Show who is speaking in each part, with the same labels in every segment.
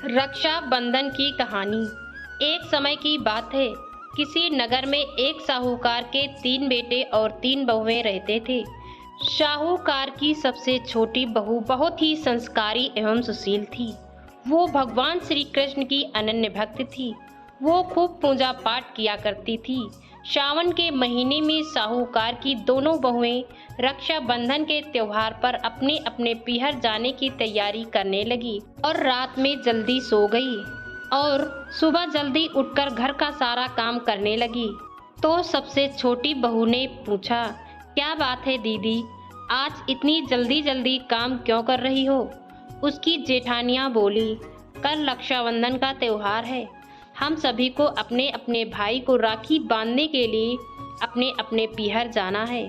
Speaker 1: रक्षाबंधन की कहानी। एक समय की बात है, किसी नगर में एक साहूकार के 3 बेटे और 3 बहुएं रहते थे। साहूकार की सबसे छोटी बहू बहुत ही संस्कारी एवं सुशील थी। वो भगवान श्री कृष्ण की अनन्य भक्त थी। वो खूब पूजा पाठ किया करती थी। सावन के महीने में साहूकार की दोनों बहुएं रक्षाबंधन के त्योहार पर अपने अपने पीहर जाने की तैयारी करने लगी और रात में जल्दी सो गई और सुबह जल्दी उठकर घर का सारा काम करने लगी। तो सबसे छोटी बहू ने पूछा, क्या बात है दीदी, आज इतनी जल्दी जल्दी काम क्यों कर रही हो? उसकी जेठानियां बोली, कल रक्षाबंधन का त्योहार है। हम सभी को अपने अपने भाई को राखी बांधने के लिए अपने अपने पीहर जाना है।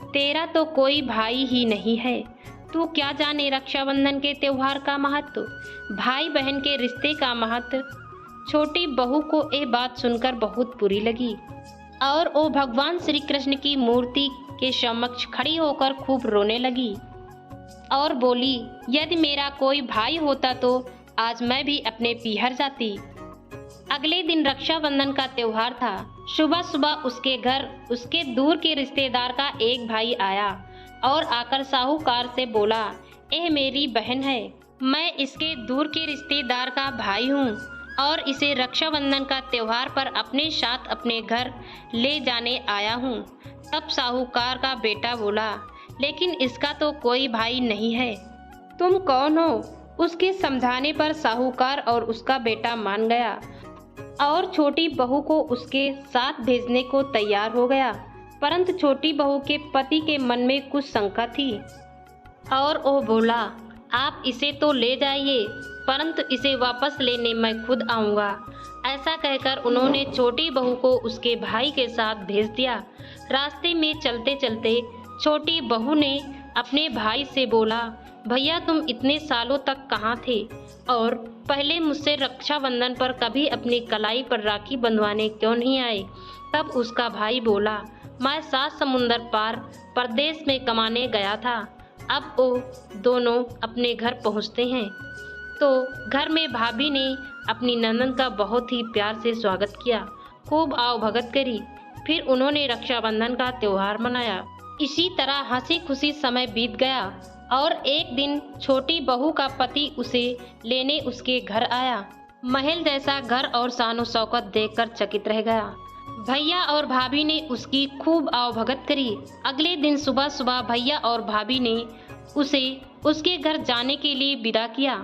Speaker 1: तेरा तो कोई भाई ही नहीं है, तू क्या जाने रक्षाबंधन के त्योहार का महत्व, भाई बहन के रिश्ते का महत्व। छोटी बहू को ये बात सुनकर बहुत बुरी लगी और वो भगवान श्री कृष्ण की मूर्ति के समक्ष खड़ी होकर खूब रोने लगी और बोली, यदि मेरा कोई भाई होता तो आज मैं भी अपने पीहर जाती। अगले दिन रक्षाबंधन का त्योहार था। सुबह सुबह उसके घर उसके दूर के रिश्तेदार का एक भाई आया और आकर साहूकार से बोला, यह मेरी बहन है, मैं इसके दूर के रिश्तेदार का भाई हूँ और इसे रक्षाबंधन का त्योहार पर अपने साथ अपने घर ले जाने आया हूँ। तब साहूकार का बेटा बोला, लेकिन इसका तो कोई भाई नहीं है, तुम कौन हो? उसके समझाने पर साहूकार और उसका बेटा मान गया और छोटी बहू को उसके साथ भेजने को तैयार हो गया। परंतु छोटी बहू के पति के मन में कुछ शंका थी और वो बोला, आप इसे तो ले जाइए, परंतु इसे वापस लेने मैं खुद आऊँगा। ऐसा कहकर उन्होंने छोटी बहू को उसके भाई के साथ भेज दिया। रास्ते में चलते चलते छोटी बहू ने अपने भाई से बोला, भैया तुम इतने सालों तक कहाँ थे और पहले मुझसे रक्षाबंधन पर कभी अपनी कलाई पर राखी बंधवाने क्यों नहीं आए? तब उसका भाई बोला, मैं 7 समुंदर पार परदेश में कमाने गया था। अब वो दोनों अपने घर पहुँचते हैं। तो घर में भाभी ने अपनी ननद का बहुत ही प्यार से स्वागत किया, खूब आव भगत करी। फिर उन्होंने रक्षाबंधन का त्योहार मनाया। इसी तरह हंसी खुशी समय बीत गया और एक दिन छोटी बहू का पति उसे लेने उसके घर आया। महल जैसा घर और शानो शौकत देखकर चकित रह गया। भैया और भाभी ने उसकी खूब आवभगत करी। अगले दिन सुबह सुबह भैया और भाभी ने उसे उसके घर जाने के लिए विदा किया।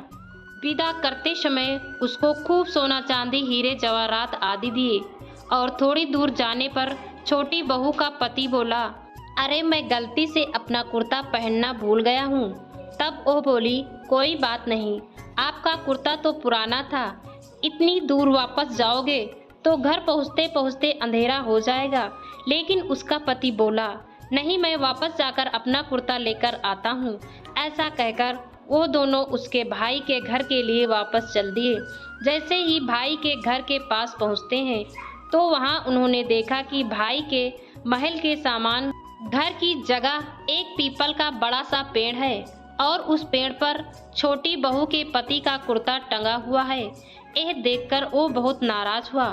Speaker 1: विदा करते समय उसको खूब सोना चांदी हीरे जवाहरात आदि दिए और थोड़ी दूर जाने पर छोटी बहू का पति बोला, अरे मैं गलती से अपना कुर्ता पहनना भूल गया हूँ। तब वो बोली, कोई बात नहीं, आपका कुर्ता तो पुराना था, इतनी दूर वापस जाओगे तो घर पहुँचते पहुँचते अंधेरा हो जाएगा। लेकिन उसका पति बोला, नहीं मैं वापस जाकर अपना कुर्ता लेकर आता हूँ। ऐसा कहकर वो दोनों उसके भाई के घर के लिए वापस चल दिए। जैसे ही भाई के घर के पास पहुँचते हैं तो वहाँ उन्होंने देखा कि भाई के महल के सामान घर की जगह एक पीपल का बड़ा सा पेड़ है और उस पेड़ पर छोटी बहू के पति का कुर्ता टंगा हुआ है। यह देखकर वो बहुत नाराज हुआ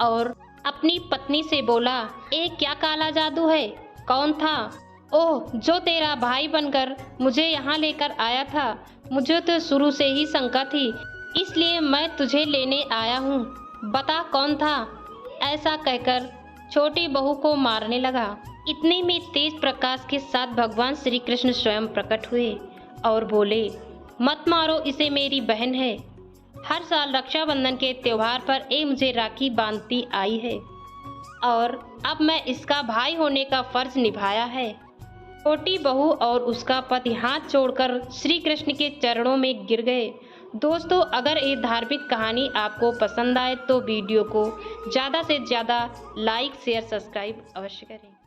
Speaker 1: और अपनी पत्नी से बोला, ये क्या काला जादू है? कौन था? ओह, जो तेरा भाई बनकर मुझे यहाँ लेकर आया था। मुझे तो शुरू से ही शंका थी, इसलिए मैं तुझे लेने आया हूँ, बता कौन था? ऐसा कहकर छोटी बहू को मारने लगा। इतने में तेज प्रकाश के साथ भगवान श्री कृष्ण स्वयं प्रकट हुए और बोले, मत मारो इसे, मेरी बहन है। हर साल रक्षाबंधन के त्योहार पर ये मुझे राखी बांधती आई है और अब मैं इसका भाई होने का फर्ज निभाया है। छोटी बहू और उसका पति हाथ जोड़कर श्री कृष्ण के चरणों में गिर गए। दोस्तों, अगर ये धार्मिक कहानी आपको पसंद आए तो वीडियो को ज़्यादा से ज़्यादा लाइक शेयर सब्सक्राइब अवश्य करें।